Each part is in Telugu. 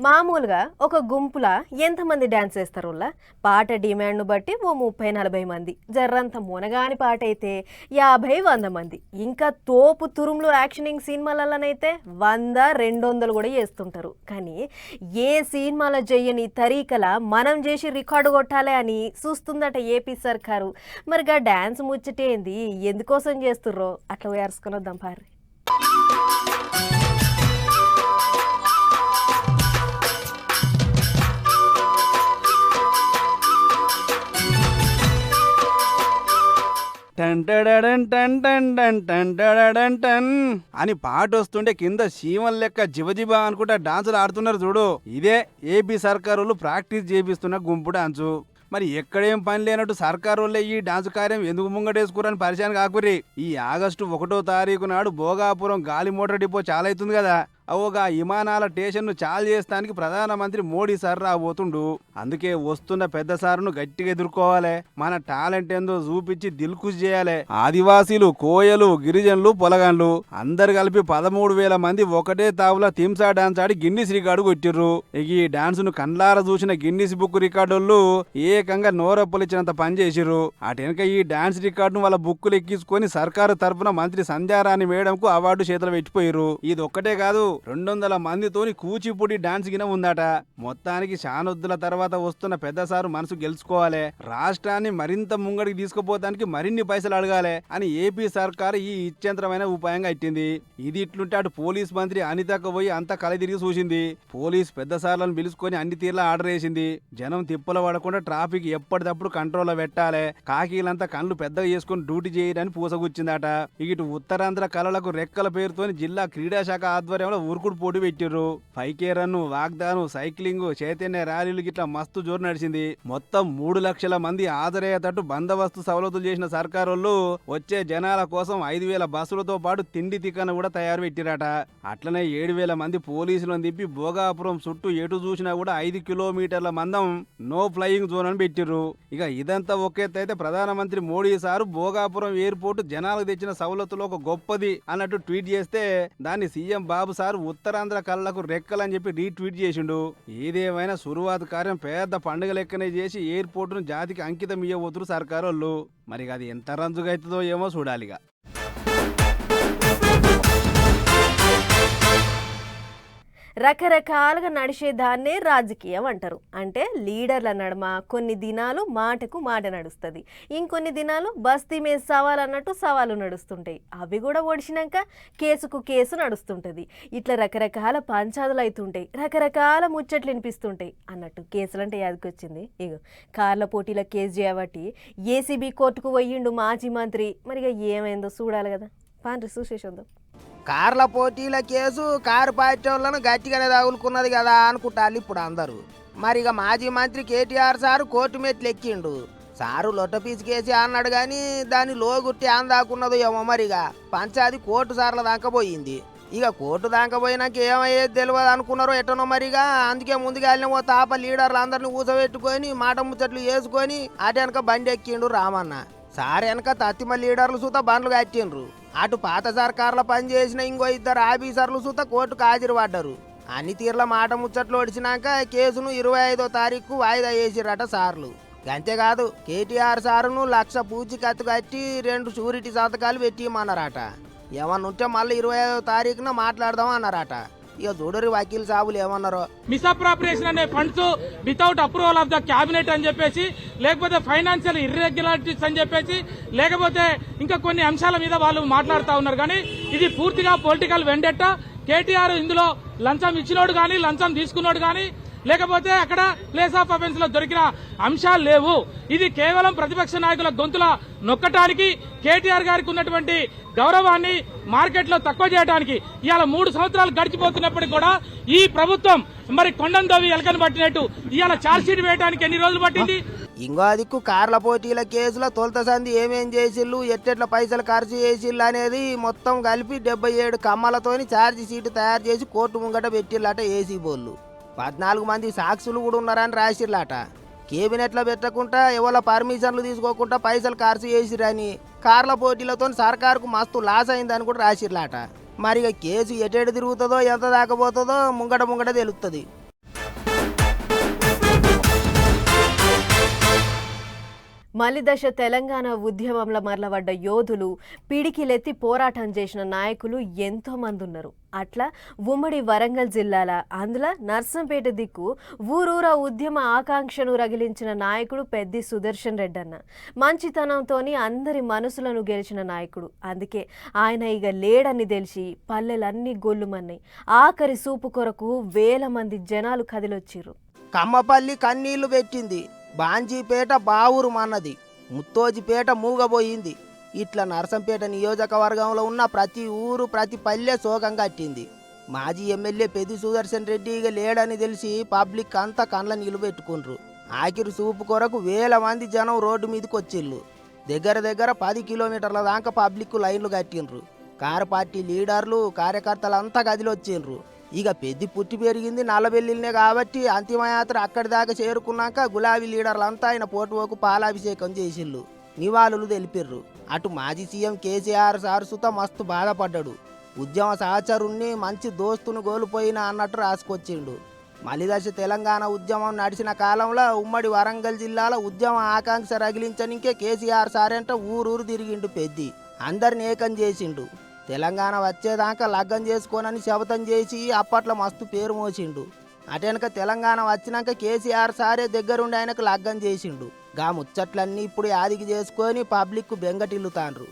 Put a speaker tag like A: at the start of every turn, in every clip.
A: మామూలుగా ఒక గుంపుల ఎంతమంది డ్యాన్స్ వేస్తారు? పాట డిమాండ్ను బట్టి ఓ 30-40 మంది, జర్రంత మునగాని పాట అయితే 50-100 మంది, ఇంకా తోపు తురుములు యాక్షనింగ్ సినిమాలలోనైతే 100-200 కూడా చేస్తుంటారు. కానీ ఏ సినిమాలో చెయ్యని తరీకల మనం చేసి రికార్డు కొట్టాలి అని చూస్తుందట ఏపీ సర్కారు. మరిగా డ్యాన్స్ ముచ్చటేంది, ఎందుకోసం చేస్తుర్రో అట్లా వేర్చుకొని వద్దాం పారి.
B: అని పాట వస్తుంటే కింద శీమల్ లెక్క జివజిబా అనుకుంటా డాన్సులు ఆడుతున్నారు చూడు. ఇదే ఏపీ సర్కారు ప్రాక్టీస్ చేపిస్తున్న గుంపు డాన్సు. మరి ఎక్కడేం పని లేనట్టు సర్కారు వాళ్ళే ఈ డాన్స్ కార్యం ఎందుకు ముంగటేసుకురని పరిచయం కాకుర్రి. ఈ ఆగస్టు 1వ తారీఖు నాడు భోగాపురం గాలి మోటార్ డిపో చాలా అవుతుంది కదా, అవోగా విమానాల స్టేషన్ను చాలు చేస్తానికి ప్రధానమంత్రి మోడీ సార్ రాబోతుండు. అందుకే వస్తున్న పెద్ద సారును గట్టిగా ఎదుర్కోవాలి, మన టాలెంట్ ఏందో చూపించి దిల్కుష్ చేయాలి. ఆదివాసీలు, కోయలు, గిరిజనులు, పొలగాన్లు అందరు కలిపి 13,000 మంది ఒకటే తావులా థింసా డాన్స్ ఆడి గిన్నిస్ రికార్డు కొట్టిర్రు. ఈ డాన్స్ ను కండ్లార చూసిన గిన్నిస్ బుక్ రికార్డులు ఏకంగా నోరప్పలిచ్చినంత పని చేసిర్రు. అటెనక ఈ డాన్స్ రికార్డును వాళ్ళ బుక్కులు ఎక్కించుకొని సర్కారు తరఫున మంత్రి సంధ్యారాణి మేడంకు అవార్డు చేతులు పెట్టిపోయిర్రు. ఇది ఒక్కటే కాదు, 200 మందితోని కూచిపూడి డాన్స్ గిన ఉందట. మొత్తానికి శానొద్దుల తర్వాత వస్తున్న పెద్ద సారు మనసు గెలుచుకోవాలి, రాష్ట్రాన్ని మరింత ముంగడికి తీసుకుపోతానికి మరిన్ని పైసలు అడగాలి అని ఏపీ సర్కారు ఈ ఇచ్చేంతరమైన ఉపాయంగా ఇచ్చింది. ఇది ఇట్లుంటే అటు పోలీస్ మంత్రి అనితకు పోయి అంతా కలిదిరిగి చూసింది. పోలీస్ పెద్ద సార్లను పిలుచుకొని అన్ని తీర్లా ఆర్డర్ వేసింది. జనం తిప్పలు పడకుండా ట్రాఫిక్ ఎప్పటికప్పుడు కంట్రోల్లో పెట్టాలి, కాకీలంతా కళ్ళు పెద్దగా చేసుకుని డ్యూటీ చేయడానికి పూసగుచ్చిందట. ఇటు ఉత్తరాంధ్ర కళలకు రెక్కల పేరుతోని జిల్లా క్రీడా శాఖ ఆధ్వర్యంలో ఉరుకుడు పోటీ పెట్టిర్రు. 5K రన్, వాగ్దాను, సైక్లింగ్, చైతన్య ర్యాలీలు గిట్లా మస్తు జోరు నడిచింది. మొత్తం 3 లక్షల మంది హాజరయ్యేటట్టు బందోబస్తు సవలతులు చేసిన సర్కారోళ్ళు వచ్చే జనాల కోసం 5,000 బస్సులతో పాటు తిండి తిక్కన కూడా తయారు పెట్టిరట. అట్లనే 7,000 మంది పోలీసులను దింపి భోగాపురం చుట్టూ ఎటు చూసినా కూడా 5 కిలోమీటర్ల మందం నో ఫ్లయింగ్ జోన్ అని పెట్టిర్రు. ఇక ఇదంతా ఒకెత్తైతే ప్రధానమంత్రి మోడీ సారు భోగాపురం ఎయిర్పోర్ట్ జనాలకు తెచ్చిన సవలతులు ఒక గొప్పది అన్నట్టు ట్వీట్ చేస్తే దాన్ని సీఎం బాబు సారు ఉత్తరాంధ్ర కళ్ళకు రెక్కలని చెప్పి రీట్వీట్ చేసిండు. ఏదేమైనా సురువాతు కార్యం పెద్ద పండుగ లెక్కనే చేసి ఎయిర్పోర్టును జాతికి అంకితం ఇయ్యబోతురు సర్కారోళ్ళు. మరి అది ఎంత రంజుగా అవుతుందో ఏమో చూడాలిగా.
A: రకరకాలుగా నడిచేదాన్నే రాజకీయం అంటారు. అంటే లీడర్ల నడుమ కొన్ని దినాలు మాటకు మాట నడుస్తుంది, ఇంకొన్ని దినాలు బస్తీ మీద సవాల్ అన్నట్టు సవాలు నడుస్తుంటాయి. అవి కూడా ఓడిచినాక కేసుకు కేసు నడుస్తుంటుంది. ఇట్లా రకరకాల పంచాదులు అవుతుంటాయి, రకరకాల ముచ్చట్లు వినిపిస్తుంటాయి అన్నట్టు. కేసులు అంటే యాదకొచ్చింది, ఇగో కార్ల పోటీల కేసు చేయబట్టి ఏసీబీ కోర్టుకు పోయిండు మాజీ మంత్రి. మరిగా ఏమైందో చూడాలి కదా, పాండ్రి చూసేసేద్దాం.
C: కార్ల పోటీల కేసు కారు పార్టీ వాళ్ళను గట్టిగానే తగులుకున్నది కదా అనుకుంటారు ఇప్పుడు అందరూ. మరి ఇక మాజీ మంత్రి కేటీఆర్ సారు కోర్టు మెట్లు ఎక్కిండు. సారు లొట్టపీసు కేసి అన్నాడు కానీ దాన్ని లోగుట్టి అందాకున్నదో ఏమో. మరిగా పంచాది కోర్టు సార్ల దాకా పోయింది. ఇక కోర్టు దాకా పోయినాక ఏమయ్యేది తెలియదు అనుకున్నారో ఎట్టనో మరిగా. అందుకే ముందుగా వెళ్ళిన తాప లీడర్లు అందరిని కూసబెట్టుకొని మాట ముచ్చట్లు వేసుకొని అటు వెనక బండి ఎక్కిండు రామన్న. సార్ వెనక తత్తిమ లీడర్లు సూత బండ్లు కట్టిండ్రు. అటు పాత సర్కార్ల పనిచేసిన ఇంకో 2 ఆఫీసర్లు సూత కోర్టుకు హాజరు పడ్డారు. అన్ని తీర్ల మాట ముచ్చట్లు ఒడిచినాక కేసును 25వ తారీఖు వాయిదా వేసిరట సార్లు. అంతేకాదు కేటీఆర్ సారును 1,00,000 పూచికత్తు కట్టి 2 షూరిటీ సంతకాలు పెట్టిమన్నారట. ఏమన్నుంటే మళ్ళీ 25వ తారీఖున మాట్లాడదాం అన్నారట. ఇక చూడరి వకీల్ సాబులు ఏమన్నారో.
D: మిస్అప్రాప్రియేషన్ అనే funds without approval of the cabinet అని చెప్పేసి, లేకపోతే ఫైనాన్షియల్ ఇర్రెగ్యులారిటీస్ అని చెప్పేసి, లేకపోతే ఇంకా కొన్ని అంశాల మీద వాళ్ళు మాట్లాడుతూ ఉన్నారు. కానీ ఇది పూర్తిగా పొలిటికల్ వెండెట్టా. కేటీఆర్ ఇందులో లంచం ఇచ్చినోడు కానీ లంచం తీసుకున్నోడు కానీ లేకపోతే అక్కడ ప్లేస్ ఆఫ్ అఫెన్స్ లో దొరికిన అంశాలు లేవు. ఇది కేవలం ప్రతిపక్ష నాయకుల గొంతుల నొక్కటానికి, కేటీఆర్ గారికి ఉన్నటువంటి గౌరవాన్ని మార్కెట్ లో తక్కువ చేయడానికి ఇవాళ 3 సంవత్సరాలు గడిచిపోతున్నప్పటికీ కూడా ఈ ప్రభుత్వం మరి కొండను దవ్వి ఎలకను పట్టినట్టు ఇవాళ ఛార్జ్ షీట్ వేయడానికి ఎన్ని రోజులు పట్టింది?
C: ఇంకో దిక్కు కార్ల పోటీల కేసులో తొలత సంది ఏమేం చేసిళ్ళు, ఎట్టెట్ల పైసలు ఖర్చు చేసిళ్ళు అనేది మొత్తం కలిపి 77 కమ్మలతోని ఛార్జ్ షీట్ తయారు చేసి కోర్టు ముంగట పెట్టిళ్ళట ఏసీ బోళ్ళు. 14 మంది సాక్షులు కూడా ఉన్నారని రాసిర్లాట. కేబినెట్లో పెట్టకుండా ఎవరి పర్మిషన్లు తీసుకోకుండా పైసలు ఖర్చు చేసిరని, కార్ల పోటీలతో సర్కారుకు మస్తు లాస్ అయిందని కూడా రాసిర్లాట. మరి కేసు ఎటెడు తిరుగుతుందో ఎంత దాకపోతుందో ముంగట తెలుస్తుంది.
A: మలిదశ తెలంగాణ ఉద్యమంలో మరలబడ్డ యోధులు, పిడికిలెత్తి పోరాటం చేసిన నాయకులు ఎంతో మంది ఉన్నారు. అట్లా ఉమ్మడి వరంగల్ జిల్లాల అందులో నర్సంపేట దిక్కు ఊరూరా ఉద్యమ ఆకాంక్షను రగిలించిన నాయకుడు పెద్ది సుదర్శన్ రెడ్డి అన్న. మంచితనంతోని అందరి మనసులను గెలిచిన నాయకుడు. అందుకే ఆయన ఇక లేడని తెలిసి పల్లెలన్నీ గొల్లుమన్నాయి. ఆఖరి సూపు కొరకు వేల మంది జనాలు కదిలొచ్చిర్రు.
C: కమ్మపల్లి కన్నీళ్లు పెట్టింది, బాంజీపేట బావురు మన్నది, ముత్తోజిపేట మూగబోయింది. ఇట్లా నర్సంపేట నియోజకవర్గంలో ఉన్న ప్రతి ఊరు ప్రతి పల్లె శోకం కట్టింది. మాజీ ఎమ్మెల్యే పెద్ది సుదర్శన్ రెడ్డి ఇక లేడని తెలిసి పబ్లిక్ అంతా కండ్ల నిలుబెట్టుకుండ్రు. ఆఖరి చూపు కొరకు వేల మంది జనం రోడ్డు మీదకి వచ్చిళ్ళు. దగ్గర దగ్గర 10 కిలోమీటర్ల దాకా పబ్లిక్ లైన్లు కట్టిండ్రు. కారు పార్టీ లీడర్లు కార్యకర్తలంతా కదిలొచ్చిండ్రు. ఇక పెద్ది పుట్టి పెరిగింది నల్లబెల్లినే కాబట్టి అంతిమయాత్ర అక్కడి దాకా చేరుకున్నాక గులాబీ లీడర్లంతా ఆయన పోటువోకు పాలాభిషేకం చేసిళ్ళు, నివాళులు తెలిపిర్రు. అటు మాజీ సీఎం కేసీఆర్ సార్ సుత మస్తు బాధపడ్డాడు. ఉద్యమ సహచరుణ్ణి మంచి దోస్తును కోల్పోయినా అన్నట్టు రాసుకొచ్చిండు. మలిదశ తెలంగాణ ఉద్యమం నడిచిన కాలంలో ఉమ్మడి వరంగల్ జిల్లాలో ఉద్యమ ఆకాంక్ష రగిలించనికే కేసీఆర్ సారంట ఊరూరు తిరిగిండు పెద్ది. అందరిని ఏకం చేసిండు. తెలంగాణ వచ్చేదాకా లగ్గం చేసుకోనని శపథం చేసి అప్పట్లో మస్తు పేరు మోసిండు. అటెనక తెలంగాణ వచ్చినాక కేసీఆర్ సారే దగ్గరుండి ఆయనకు లగ్గం చేసిండు. గా ముచ్చట్లన్నీ ఇప్పుడు యాదికి చేసుకొని పబ్లిక్ బెంగటిల్లుతాండ్రు.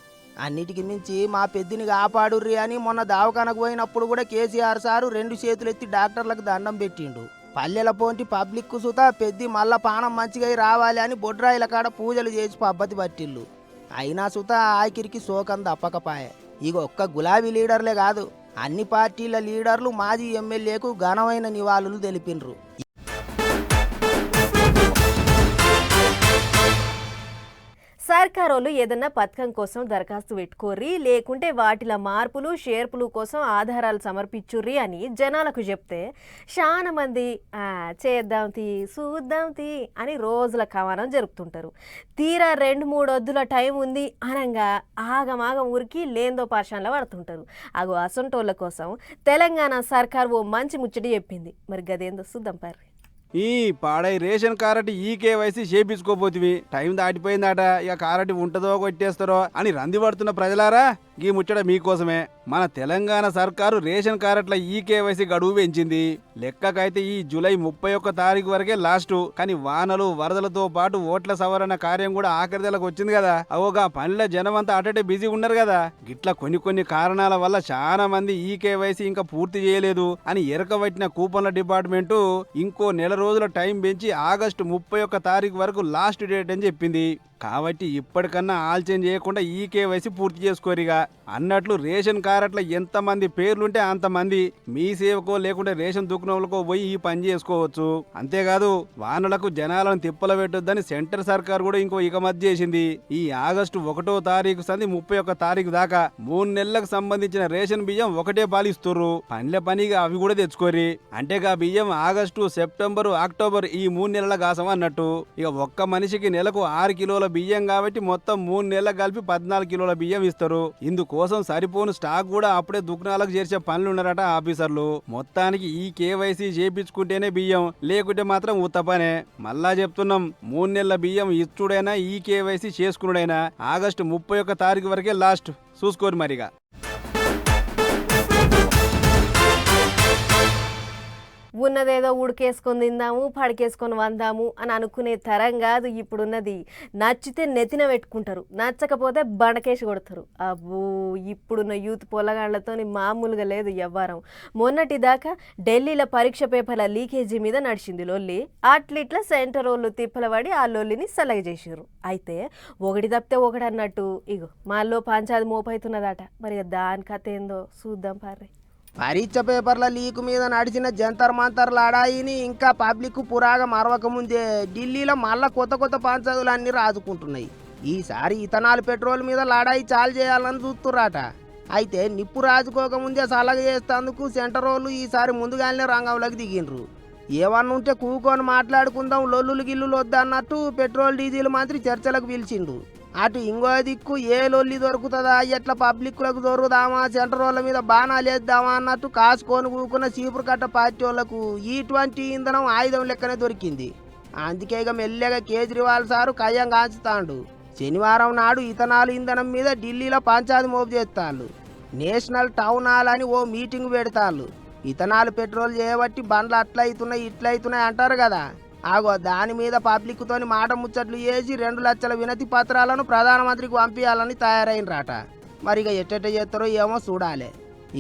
C: అన్నిటికి మించి మా పెద్దిని కాపాడుర్రి అని మొన్న దవాఖానకు పోయినప్పుడు కూడా కేసీఆర్ సారు 2 చేతులెత్తి డాక్టర్లకు దండం పెట్టిండు. పల్లెల పోంటి పబ్లిక్ సుత పెద్ది మళ్ళా పానం మంచిగా రావాలి అని బొడ్రాయిల కాడ పూజలు చేసి పబ్బతి పట్టిళ్ళు. అయినా సుత ఆఖరికి శోకం తప్పకపాయే. ఇక ఒక్క గులాబీ లీడర్లే కాదు, అన్ని పార్టీల లీడర్లు మాజీ ఎమ్మెల్యేకు ఘనమైన నివాళులు తెలిపినరు.
A: సర్కారోళ్ళు ఏదన్నా పథకం కోసం దరఖాస్తు పెట్టుకోర్రి, లేకుంటే వాటిలో మార్పులు షేర్పులు కోసం ఆధారాలు సమర్పించుర్రి అని జనాలకు చెప్తే చాలా మంది చేద్దాం తీ చూద్దాం తీ అని రోజుల కమానం జరుపుతుంటారు. తీరా 2-3 వద్దుల టైం ఉంది అనగా ఆగమాగం ఊరికి లేందో పాషాన్లో పడుతుంటారు. అగో అసంటోళ్ళ కోసం తెలంగాణ సర్కార్ ఓ మంచి ముచ్చటి చెప్పింది. మరి గదేందో చూద్దాం పర్రి.
B: ఈ పాడై రేషన్ కారటి ఈ కేవైసీ చేపించుకోపోతివి, టైం దాటిపోయిందట, ఇక కారటి ఉంటుందో కొట్టేస్తారో అని రంది పడుతున్న ప్రజలారా, ఈ ముచ్చట మీకోసమే. మన తెలంగాణ సర్కారు రేషన్ కార్డుల ఈ కేవైసీ గడువు పెంచింది. లెక్కకైతే ఈ జూలై 31 తారీఖు వరకే లాస్ట్. కానీ వానలు వరదలతో పాటు ఓట్ల సవరణ కార్యం కూడా ఆఖరిదలకు వచ్చింది కదా. అవోగా పనిలో జనం అంతా అటటే బిజీ ఉన్నారు కదా. గిట్లా కొన్ని కారణాల వల్ల చాలా మంది ఈ కేవైసీ ఇంకా పూర్తి చేయలేదు అని ఎరకబట్టిన కూపన్ల డిపార్ట్మెంటు ఇంకో నెల రోజుల టైం పెంచి ఆగస్టు 31 తారీఖు వరకు లాస్ట్ డేట్ అని చెప్పింది. కాబట్టి ఇప్పటికన్నా ఆలస్యం చేయకుండా ఈ కేవైసీ పూర్తి చేసుకోరిగా అన్నట్లు రేషన్ కార్డుల ఎంతమంది పేర్లుంటే అంతమంది మీ సేవకో లేకుంటే రేషన్ దుకాణంలో పోయి ఈ పని చేసుకోవచ్చు. అంతేకాదు వానలకు జనాలను తిప్పల పెట్టొద్దని సెంటర్ సర్కార్ కూడా ఇంకో ఇకమతి చేసింది. ఈ ఆగస్టు 1వ తారీఖు సంది 31 తారీఖు దాకా 3 నెలలకు సంబంధించిన రేషన్ బియ్యం ఒకటే పాలిస్తుర్రు. పనిగా అవి కూడా తెచ్చుకోరి. అంటేగా బియ్యం ఆగస్టు, సెప్టెంబరు, అక్టోబర్ ఈ 3 నెలల కాసం అన్నట్టు. ఇక ఒక్క మనిషికి నెలకు 6 కిలోల బియ్యం కాబట్టి మొత్తం 3 నెలలకు కలిపి 14 కిలోల బియ్యం ఇస్తారు. ఇందుకోసం సరిపోను స్టాక్ కూడా అప్పుడే దుకాణాలకు చేర్చే పనులు ఉన్నారట ఆఫీసర్లు. మొత్తానికి ఈ కేవైసీ చేపించుకుంటేనే బియ్యం, లేకుంటే మాత్రం ఉత్తపనే. మళ్ళా చెప్తున్నాం, 3 నెలల బియ్యం ఇచ్చుడైనా ఈ కేవైసీ చేసుకున్నాడైనా ఆగస్టు 31 తారీఖు వరకే లాస్ట్. చూసుకోరు మరిగా.
A: ఉన్నదేదో ఉడికేసుకొని తిందాము, పడికేసుకొని వందాము అని అనుకునే తరం కాదు ఇప్పుడున్నది. నచ్చితే నెత్తిన పెట్టుకుంటారు, నచ్చకపోతే బండకేసి కొడతారు. అబ్బో, ఇప్పుడున్న యూత్ పొలగాళ్లతో మామూలుగా లేదు వ్యవహారం. మొన్నటి దాకా ఢిల్లీలో పరీక్ష పేపర్ల లీకేజీ మీద నడిచింది లొల్లి. అట్లిట్లా సెంటర్ వాళ్ళు తిప్పలబడి ఆ లొల్లిని సలగ చేసారు. అయితే ఒకటి తప్పితే ఒకటి అన్నట్టు ఇగో మాలో పంచాది మోపైతున్నదట. మరి దాని కథ ఏందో చూద్దాం పార్రే.
C: పరీక్ష పేపర్ల లీకు మీద నడిచిన జంతర్ మంతర్ లడాయిని ఇంకా పబ్లిక్ పురాగా మరవకముందే ఢిల్లీలో మళ్ళా కొత్త పంచాదులు అన్ని రాజుకుంటున్నాయి. ఈసారి ఇథనాల్ పెట్రోల్ మీద లడాయి చాలు చేయాలని చూస్తుర్రాట. అయితే నిప్పు రాజుకోకముందే సలగ చేస్తేందుకు సెంటర్ వాళ్ళు ఈసారి ముందుగానే రంగంలోకి దిగిండ్రు. ఏమన్నుంటే కూకొని మాట్లాడుకుందాం, లొల్లులు గిల్లులు వద్దన్నట్టు పెట్రోల్ డీజిల్ మంత్రి చర్చలకు పిలిచిండు. అటు ఇంకో దిక్కు ఏ లొల్లి దొరుకుతుందా, ఎట్లా పబ్లిక్లకు దొరుకుదామా, సెంటర్ వాళ్ళ మీద బాణాలు వేద్దామా అన్నట్టు కాసుకొని కూకున్న చీపురు కట్ట పార్టీ వాళ్లకు ఈ 20 ఇంధనం ఆయుధం లెక్కనే దొరికింది. అందుకే ఇక మెల్లగా కేజ్రీవాల్ సారు కయ్యం కాంచుతాండు. శనివారం నాడు ఇథనాల్ ఇంధనం మీద ఢిల్లీలో పంచాయతీ మోపు చేస్తాళ్ళు. నేషనల్ టౌన్ హాల్ అని ఓ మీటింగ్ పెడతాళ్ళు. ఇథనాల్ పెట్రోల్ చేయబట్టి బండ్లు అట్లయితున్నాయి ఇట్లయితున్నాయి అంటారు కదా, ఆగో దాని మీద పబ్లిక్ తోని మాట ముచ్చట్లు చేసి 2 లక్షల వినతి పత్రాలను ప్రధానమంత్రికి పంపించాలని తయారైనరాట. మరి ఇక ఎట్టెట్ట చేస్తారో ఏమో చూడాలి.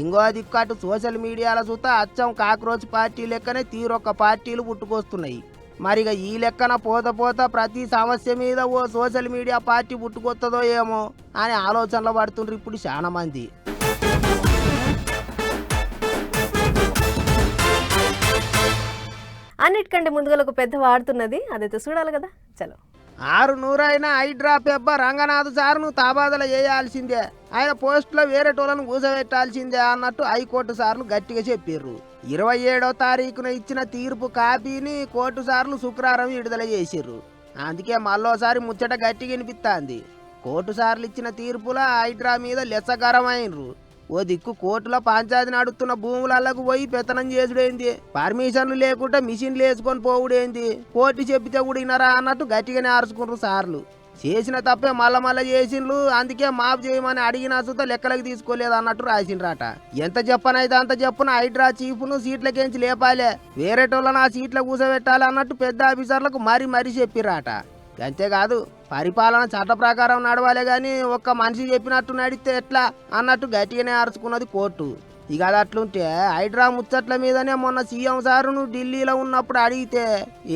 C: ఇంకో దిక్కు అటు సోషల్ మీడియాలో చూస్తే అచ్చం కాక్రోచ్ పార్టీ లెక్కనే తీరొక్క పార్టీలు పుట్టుకొస్తున్నాయి. మరిగా ఈ లెక్కన పోత ప్రతి సమస్య మీద ఓ సోషల్ మీడియా పార్టీ పుట్టుకొస్తుందో ఏమో అని ఆలోచనలు పడుతుండ్రు ఇప్పుడు చాలా మంది.
A: అన్నిటికంటే ముందుగా ఒక పెద్ద వాడుతున్నది అదైతే చూడాలి కదా. చలో
C: 600 హైడ్రా పెబ్బ రంగనాథ్ సార్ను తాబాదలు చేయాల్సిందే, ఆయన పోస్టులో వేరే టోలను కూసబెట్టాల్సిందే అన్నట్టు హైకోర్టు సార్లు గట్టిగా చెప్పారు. 27వ తారీఖున ఇచ్చిన తీర్పు కాపీని కోర్టు సార్లు శుక్రవారం విడుదల చేసిర్రు. అందుకే మళ్ళోసారి ముచ్చట గట్టిగా వినిపిస్తాంది. కోర్టు సార్లు ఇచ్చిన తీర్పుల హైడ్రా మీద లెచ్చగరమైనరు. ఓ దిక్కు కోర్టులో పంచాయతీ నడుస్తున్న భూములకు పోయి పెత్తనం చేసుడేంది, పర్మిషన్లు లేకుండా మిషన్లు వేసుకొని పోవుడేంది, కోర్టు చెప్పితే కూడా వినరా అన్నట్టు గట్టిగానే అరుచుకుంటారు సార్లు. చేసిన తప్పే మళ్ళా చేసిండ్రు, అందుకే మాఫ్ చేయమని అడిగినా సుత లెక్కలకి తీసుకోలేదు అన్నట్టు రాసిండ్రట. ఎంత చెప్పనైతే అంత చెప్పున హైడ్రా చీఫ్ను సీట్లకేంచి లేపాలే, వేరేటోళ్ళని ఆ సీట్ల కూసబెట్టాలి అన్నట్టు పెద్ద ఆఫీసర్లకు మరీ చెప్పిర్రట. అంతేకాదు పరిపాలన చట్ట ప్రకారం నడవాలే గాని ఒక్క మనిషి చెప్పినట్టు నడిస్తే ఎట్లా అన్నట్టు గట్టిగానే అరుచుకున్నది కోర్టు. ఇక అది అట్లుంటే హైడ్రా ముచ్చట్ల మీదనే మొన్న సీఎం సారును ఢిల్లీలో ఉన్నప్పుడు అడిగితే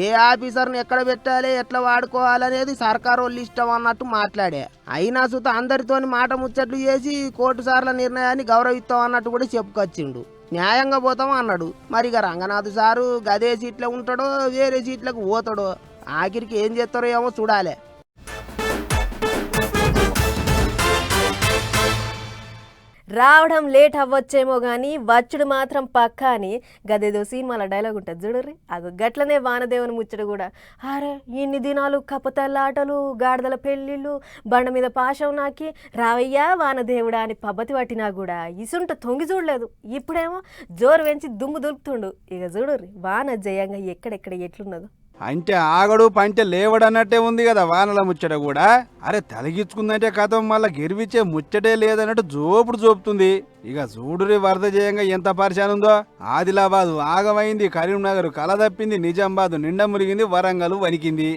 C: ఏ ఆఫీసర్ని ఎక్కడ పెట్టాలి ఎట్లా వాడుకోవాలనేది సర్కారు వాళ్ళు ఇష్టం అన్నట్టు మాట్లాడే. అయినా సుత అందరితోని మాట ముచ్చట్లు చేసి కోర్టు సార్ల నిర్ణయాన్ని గౌరవిస్తాం అన్నట్టు కూడా చెప్పుకొచ్చిండు. న్యాయంగా పోతాం అన్నాడు. మరి ఇక రంగనాథ్ సారు గదే సీట్లో ఉంటాడో వేరే సీట్లకు పోతాడో, ఆఖరికి ఏం చేస్తారో ఏమో చూడాలి.
A: రావడం లేట్ అవ్వచ్చేమో కానీ వచ్చుడు మాత్రం పక్కా అని గదేదో సినిమాల డైలాగ్ ఉంటుంది చూడర్రి. అగో గట్లనే వానదేవుని ముచ్చట కూడా. అరే ఇన్ని దినాలు కపతల్ల ఆటలు గాడిదల పెళ్ళిళ్ళు బండ మీద పాశం నాకి రావయ్యా వానదేవుడా అని పబ్బతి పట్టినా కూడా ఇసుంట తొంగి చూడలేదు. ఇప్పుడేమో జోరు వెంచి దుమ్ము దులుపుతుండు. ఇక చూడర్రి వాన జయంగా ఎక్కడెక్కడ ఎట్లున్నదో.
B: అంటే ఆగడు పంటే లేవడన్నట్టే ఉంది కదా వానల ముచ్చట కూడా. అరే తలగించుకుందంటే కథం మళ్ళా గెరివిచ్చే ముచ్చటే లేదన్నట్టు జోపుతుంది. ఇక చూడురి వరద జయంగా ఎంత పరిశాన్ ఉందో. ఆదిలాబాదు ఆగమైంది, కరీంనగర్ కల తప్పింది, నిజామాబాద్ నిండా మురిగింది, వరంగల్ వణికింది.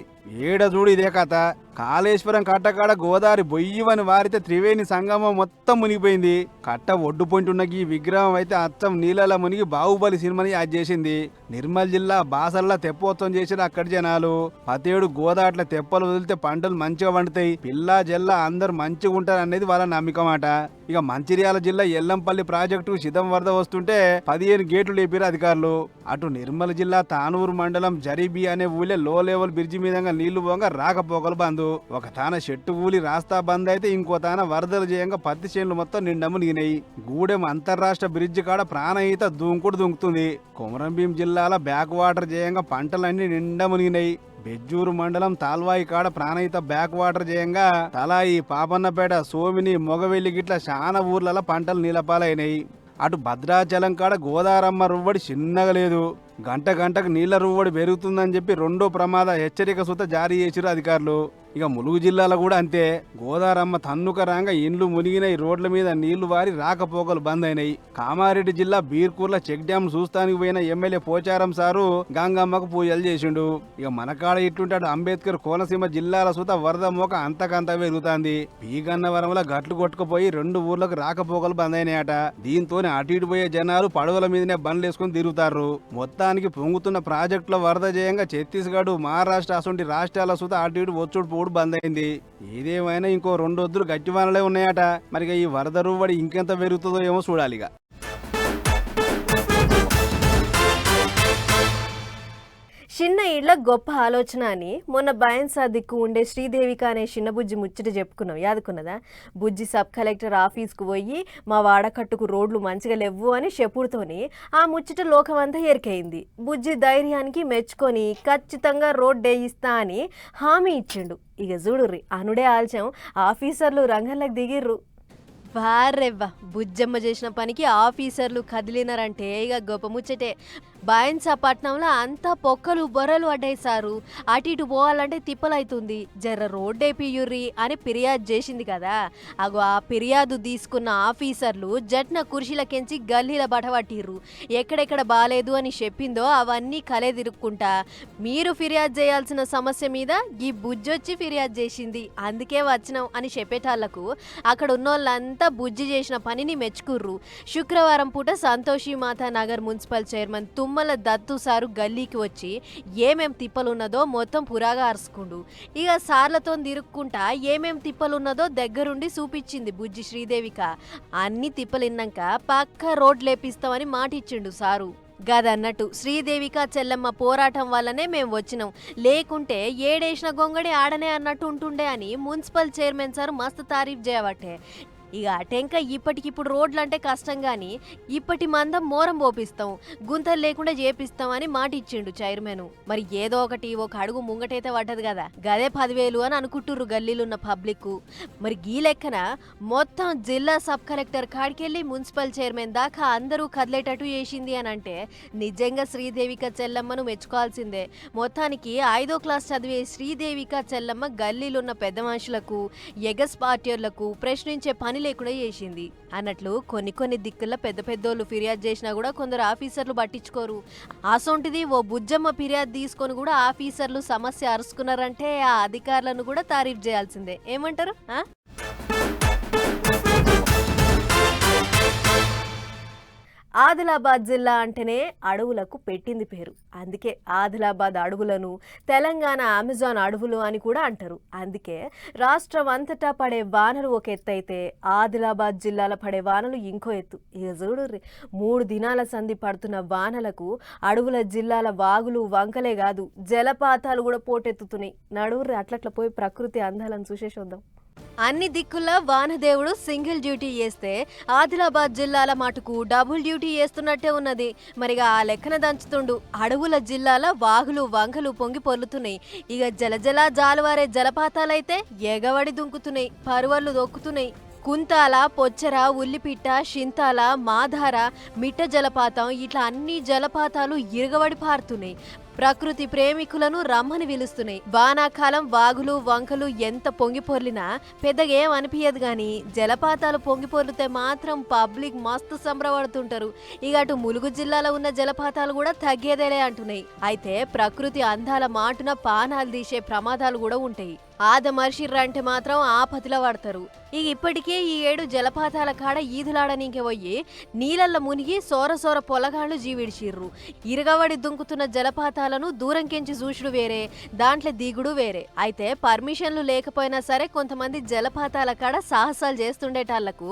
B: ఏడ చూడు ఇదే కథ. కాళేశ్వరం కట్టకాడ గోదావరి బొయ్యివని వారితే త్రివేణి సంగమం మొత్తం మునిగిపోయింది. కట్ట ఒడ్డు పొంటున్న ఈ విగ్రహం అయితే అచ్చం నీళ్ళలా మునిగి బాహుబలి సినిమాని యాడ్ చేసింది. నిర్మల్ జిల్లా బాసల్లా తెప్పోత్సవం చేసిన అక్కడి జనాలు. పతేడు గోదావట్ల తెప్పలు వదిలితే పంటలు మంచిగా వండుతాయి, పిల్లా జల్లా అందరు మంచిగా ఉంటారు అనేది వాళ్ళ నమ్మకం అట. ఇక మంచిర్యాల జిల్లా ఎల్లంపల్లి ప్రాజెక్టు సిద్ధం వరద వస్తుంటే 15 గేట్లు లేపారు అధికారులు. అటు నిర్మల్ జిల్లా తానూరు మండలం జరీబీ అనే ఊళ్ళే లో లెవెల్ బ్రిడ్జి మీదంగా నీళ్లు పోగా రాకపోకలు బంద్. ఒక తాన చెట్టు ఊలి రాస్తా బంద్ అయితే ఇంకో తాన వరదలు చేయంగా పత్తి చేనులు మొత్తం నిండా మునిగినాయి. గూడెం అంతర్రాష్ట్ర బ్రిడ్జి కాడ ప్రాణహిత దుంకుతుంది. కొమరంభీం జిల్లాల బ్యాక్ వాటర్ చేయంగా పంటలన్నీ నిండా మునిగినాయి. బెజ్జూరు మండలం తాల్వాయి కాడ ప్రాణహిత బ్యాక్ వాటర్ చేయంగా తలాయి, పాపన్నపేట, సోమిని, మొగవెల్లి గిట్ల చాలా ఊర్లలో పంటలు నీలపాలైనాయి. అటు భద్రాచలం కాడ గోదారమ్మ రువ్వడి చిన్నగా లేదు. గంటకు నీళ్ల రువ్వడి పెరుగుతుందని చెప్పి 2వ ప్రమాద హెచ్చరిక సుత జారీ చేసిరు అధికారులు. ఇక ములుగు జిల్లాలో కూడా అంతే. గోదారమ్మ తన్నుక రాంగ ఇండ్లు మునిగినాయి, రోడ్ల మీద నీళ్లు వారి రాకపోకలు బంద్ అయినాయి. కామారెడ్డి జిల్లా బీర్కూర్ల చెక్ డ్యామ్ చూస్తానికి పోయిన ఎమ్మెల్యే పోచారం సారు గంగమ్మకు పూజలు చేసిండు. ఇక మనకాడ ఇట్లుంటాడు అంబేద్కర్ కోనసీమ జిల్లాల సుత వరద మోక అంతకంత పెరుగుతాంది. పీగన్నవరంలో గట్లు కొట్టుకుపోయి 2 ఊర్లకు రాకపోకలు బంద్ అయినాయట. దీంతో అటు ఇటు పోయే జనాలు పడవల మీదనే బండ్లు వేసుకుని తిరుగుతారు. మొత్తానికి పొంగుతున్న ప్రాజెక్టుల వరద చేయంగా ఛత్తీస్గఢ్, మహారాష్ట్ర అసొంటి రాష్ట్రాల సుత అటు ఇటు వచ్చుడు బంద్ అయింది. ఏదేమైనా ఇంకో 2 వద్దులు గట్టి వానలే ఉన్నాయట. మరి ఈ వరద రువ్వడి ఇంకెంత పెరుగుతుందో ఏమో చూడాలిగా.
A: చిన్న ఇళ్ల గొప్ప ఆలోచన అని మొన్న బయన్సా దిక్కు ఉండే శ్రీదేవిక అనే చిన్న బుజ్జి ముచ్చట చెప్పుకున్నాం, యాదుకున్నదా? బుజ్జి సబ్ కలెక్టర్ ఆఫీస్కు పోయి మా వాడకట్టుకు రోడ్లు మంచిగా లేవు అని చెప్పుడుతోని ఆ ముచ్చట లోకమంతా ఎరికైంది. బుజ్జి ధైర్యానికి మెచ్చుకొని ఖచ్చితంగా రోడ్ వేయిస్తా అని హామీ ఇచ్చిండు. ఇక చూడుర్రి అనుడే ఆల్చం ఆఫీసర్లు రంగంలోకి దిగిర్రు. వారెవ్వ బుజ్జమ్మ చేసిన పనికి ఆఫీసర్లు కదిలినారంటే ఇక గొప్ప ముచ్చటే. బాయన్సా పట్నంలో అంతా పొక్కలు బొర్రలు అడ్డాయి సారు, అటు ఇటు పోవాలంటే తిప్పలైతుంది, జర రోడ్డేపియుర్రి అని ఫిర్యాదు చేసింది కదా. అగో ఆ ఫిర్యాదు తీసుకున్న ఆఫీసర్లు జట్న కుర్చీలకెంచి గల్లీల బటబట్టిర్రు. ఎక్కడెక్కడ బాలేదు అని చెప్పిందో అవన్నీ కలే తిరుక్కుంటా మీరు ఫిర్యాదు చేయాల్సిన సమస్య మీద ఈ బుజ్జొచ్చి ఫిర్యాదు చేసింది, అందుకే వచ్చినాం అని చెప్పేటాళ్లకు అక్కడ ఉన్నోళ్ళంతా బుజ్జి చేసిన పనిని మెచ్చుకుర్రు. శుక్రవారం పూట Santoshi Mata Nagar municipal chairman Tummala Dattu sir గల్లీకి వచ్చి ఏమేం తిప్పలున్నదో మొత్తం పురాగా అరుచుకుండు. ఇక సార్లతో తిరుక్కుంటా ఏమేం తిప్పలున్నదో దగ్గరుండి చూపించింది బుజ్జి శ్రీదేవిక. అన్ని తిప్పలిన్నాక పక్క రోడ్ లేపిస్తామని మాటిచ్చిండు సారు. గదన్నట్టు శ్రీదేవిక చెల్లెమ్మ పోరాటం వల్లనే మేం వచ్చినాం, లేకుంటే ఏడేసిన గొంగడి ఆడనే అన్నట్టు ఉంటుండే అని మున్సిపల్ చైర్మన్ సార్ మస్తు తారీఫ్ చేయబట్టే. ఇక అటెంక ఇప్పటికిప్పుడు రోడ్లు అంటే కష్టం కానీ ఇప్పటి మందం మోరం పోపిస్తాం, గుంతలు లేకుండా చేపిస్తాం అని మాట ఇచ్చిండు చైర్మన్. మరి ఏదో ఒకటి ఒక అడుగు ముంగటైతే పడ్డది కదా, గదే 10,000 అని అనుకుంటుర్రు గల్లీలున్న పబ్లిక్. మరి గీ లెక్కన మొత్తం జిల్లా సబ్ కలెక్టర్ కాడికెళ్ళి మున్సిపల్ చైర్మన్ దాకా అందరూ కదిలేటట్టు చేసింది అని అంటే నిజంగా శ్రీదేవిక చెల్లమ్మను మెచ్చుకోవాల్సిందే. మొత్తానికి 5వ క్లాస్ చదివే శ్రీదేవిక చెల్లమ్మ గల్లీలున్న పెద్ద మనుషులకు ఎగస్ పార్టీలకు ప్రశ్నించే పని లేకుండా చేసింది అన్నట్లు కొన్ని దిక్కుల్లో పెద్ద పెద్దోళ్ళు ఫిర్యాదు చేసినా కూడా కొందరు ఆఫీసర్లు పట్టించుకోరు. అసొంటిది ఓ బుజ్జమ్మ ఫిర్యాదు తీసుకొని కూడా ఆఫీసర్లు సమస్య అరుచుకున్నారంటే ఆ అధికారులను కూడా తారీఫ్ చేయాల్సిందే. ఏమంటారు? ఆదిలాబాద్ జిల్లా అంటేనే అడవులకు పెట్టింది పేరు. అందుకే ఆదిలాబాద్ అడవులను తెలంగాణ అమెజాన్ అడవులు అని కూడా అంటారు. అందుకే రాష్ట్రం అంతటా పడే వానలు ఒక ఎత్తు అయితే ఆదిలాబాద్ జిల్లాలో పడే వానలు ఇంకో ఎత్తు. ఇక చూడుర్రి, 3 దినాల సంధి పడుతున్న వానలకు అడవుల జిల్లాల వాగులు వంకలే కాదు జలపాతాలు కూడా పోటెత్తుతున్నాయి. నడువుర్రి అట్లట్ల పోయి ప్రకృతి అందాలను చూసేసొద్దాం. అన్ని దిక్కుల్లో వానదేవుడు సింగిల్ డ్యూటీ చేస్తే ఆదిలాబాద్ జిల్లాల మటుకు డబుల్ డ్యూటీ చేస్తున్నట్టే ఉన్నది. మరిగా ఆ లెక్కన దంచుతుండు. అడవుల జిల్లాల వాగులు వంకలు పొంగి పొర్లుతున్నాయి. ఇక జలజల జాలువారే జలపాతాలైతే ఎగవడి దుంకుతున్నాయి, పరువళ్ళు దొక్కుతున్నాయి. కుంతాల, పొచ్చర, ఉల్లిపిట్ట, షింతాల, మాధార, మిట్ట జలపాతం ఇట్లా అన్ని జలపాతాలు ఇరగబడి పారుతున్నాయి. ప్రకృతి ప్రేమికులను రమ్మని పిలుస్తున్నాయి. వానాకాలం వాగులు వంకలు ఎంత పొంగి పొర్లినా పెద్దగా ఏం అనిపించదు గాని జలపాతాలు పొంగి పొర్లితే మాత్రం పబ్లిక్ మస్తు సంబరపడుతుంటారు. ఇక అటు ములుగు జిల్లాలో ఉన్న జలపాతాలు కూడా తగ్గేదేలే అంటున్నాయి. అయితే ప్రకృతి అందాల మాటున పానాలు తీసే ప్రమాదాలు కూడా ఉంటాయి. ఆదమర్షిర్రంటే మాత్రం ఆపతిలో పడతారు. ఇక ఇప్పటికే ఈ 7 జలపాతాల కాడ ఈదులాడనీకే పోయి నీళ్ళల్లో మునిగి సోర పొలగాళ్ళు జీవిడిచిర్రు. ఇరగవడి దుంకుతున్న జలపాతాలను దూరంకెంచి చూసుడు వేరే, దాంట్లో దిగుడు వేరే. అయితే పర్మిషన్లు లేకపోయినా సరే కొంతమంది జలపాతాల కాడ సాహసాలు చేస్తుండేటాళ్లకు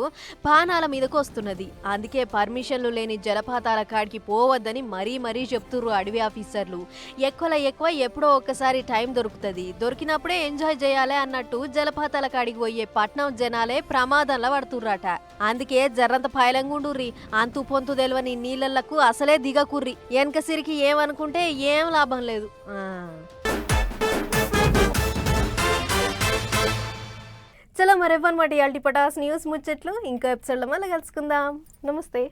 A: పానాల మీదకు వస్తున్నది. అందుకే పర్మిషన్లు లేని జలపాతాల కాడికి పోవద్దని మరీ చెప్తుర్రు అడవి ఆఫీసర్లు. ఎక్కువ ఎప్పుడో ఒక్కసారి టైం దొరుకుతుంది, దొరికినప్పుడే ఎంజాయ్ చేయాలి అన్నట్టు జలపాతాల కాడికి పోయే పట్నం జనాలే ప్రమాదంలో పడుతుర్రట. అందుకే జర్రంత పాయలంగుండుర్రి, అంతు పొంతు తెలవని నీళ్ళకు అసలే దిగకుర్రి. వెనక సిరికి ఏమనుకుంటే ఏం లాభం లేదు. చలో మరెవ్వనమాట ఇయాల్టి పటాస్ న్యూస్ ముచ్చట్లు ఇంకో ఎపిసోడ్లో మళ్ళీ కలుసుకుందాం. నమస్తే.